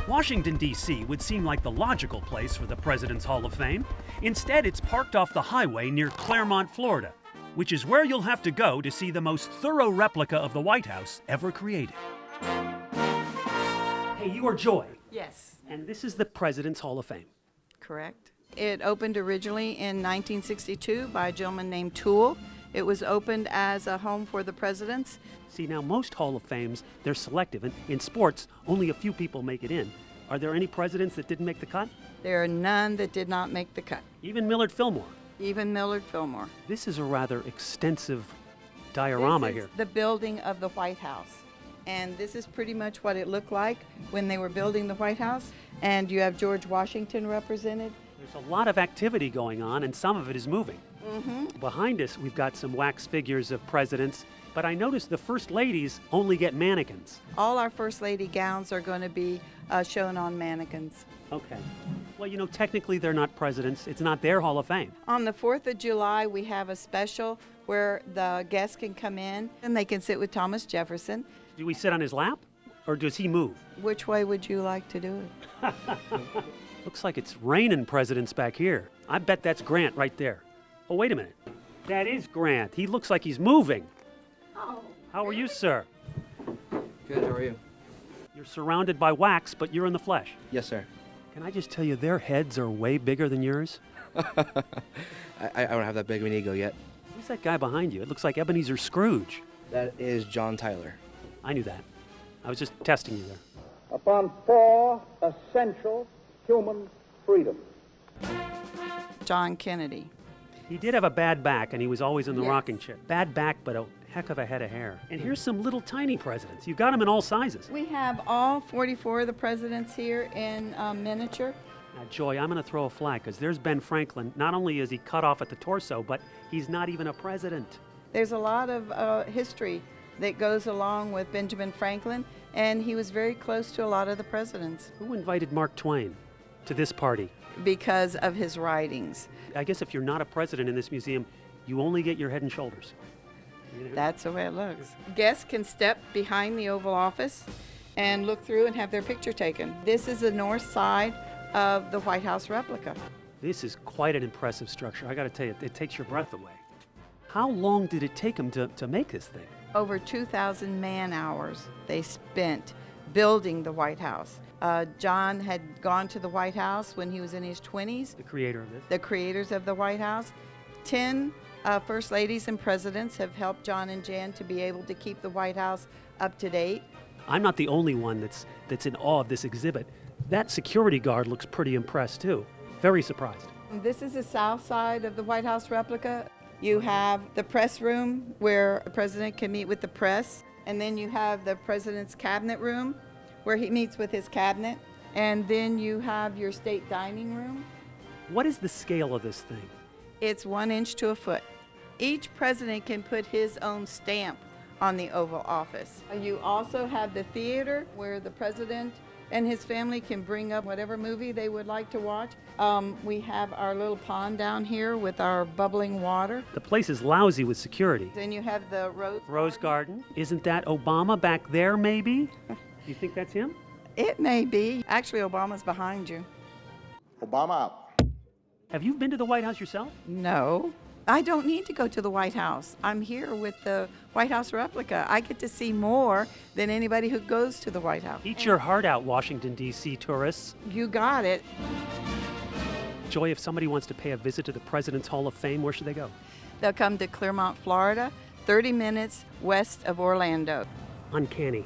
Washington, D.C. would seem like the logical place for the President's Hall of Fame. Instead, it's parked off the highway near Claremont, Florida, which is where you'll have to go to see the most thorough replica of the White House ever created. Hey, you are Joy. Yes. And this is the President's Hall of Fame. Correct. It opened originally in 1962 by a gentleman named Toole. It was opened as a home for the presidents. See, now most Hall of Fames, they're selective, and in sports, only a few people make it in. Are there any presidents that didn't make the cut? There are none that did not make the cut. Even Millard Fillmore. Even Millard Fillmore. This is a rather extensive diorama This is here. the building of the White House. And this is pretty much what it looked like when they were building the White House. And you have George Washington represented. There's a lot of activity going on, and some of it is moving. Behind us, we've got some wax figures of presidents, but I noticed the First Ladies only get mannequins. All our First Lady gowns are going to be shown on mannequins. Okay. Well, you know, technically they're not presidents. It's not their Hall of Fame. On the 4th of July, we have a special where the guests can come in and they can sit with Thomas Jefferson. Do we sit on his lap, or does he move? Which way would you like to do it? Looks like it's raining presidents back here. I bet that's Grant right there. Oh, wait a minute. That is Grant. He looks like he's moving. Oh. How are you, sir? Good, how are you? You're surrounded by wax, but you're in the flesh. Yes, sir. Can I just tell you, their heads are way bigger than yours? I don't have that big of an ego yet. Who's that guy behind you? It looks like Ebenezer Scrooge. That is John Tyler. I knew that. I was just testing you there. Upon 4 essential human freedoms. John Kennedy. He did have a bad back, and he was always in the Yes. rocking chair. Bad back, but a heck of a head of hair. And here's some little tiny presidents. You've got them in all sizes. We have all 44 of the presidents here in miniature. Now, Joy, I'm going to throw a flag, because there's Ben Franklin. Not only is he cut off at the torso, but he's not even a president. There's a lot of history that goes along with Benjamin Franklin, and he was very close to a lot of the presidents Who invited Mark Twain to this party? because of his writings. I guess if you're not a president in this museum, you only get your head and shoulders. That's the way it looks. Guests can step behind the Oval Office and look through and have their picture taken. This is the north side of the White House replica. This is quite an impressive structure. I got to tell you, it takes your breath away. How long did it take him to make this thing? Over 2,000 man-hours they spent building the White House. John had gone to the White House when he was in his 20s. The creator of this. The creators of the White House. 10 First Ladies and Presidents have helped John and Jan to be able to keep the White House up to date. I'm not the only one that's in awe of this exhibit. That security guard looks pretty impressed too. Very surprised. This is the south side of the White House replica. You have the press room where a president can meet with the press. And then you have the president's cabinet room where he meets with his cabinet. And then you have your state dining room. What is the scale of this thing? It's 1 inch to a foot. Each president can put his own stamp on the Oval Office. You also have the theater where the president and his family can bring up whatever movie they would like to watch. We have our little pond down here with our bubbling water. The place is lousy with security. Then you have the Rose Garden. Isn't that Obama back there, maybe? You think that's him? It may be. Actually, Obama's behind you. Obama out. Have you been to the White House yourself? No, I don't need to go to the White House. I'm here with the White House replica. I get to see more than anybody who goes to the White House. Eat your heart out, Washington, D.C. tourists. You got it. Joy, if somebody wants to pay a visit to the President's Hall of Fame, where should they go? They'll come to Claremont, Florida, 30 minutes west of Orlando. Uncanny.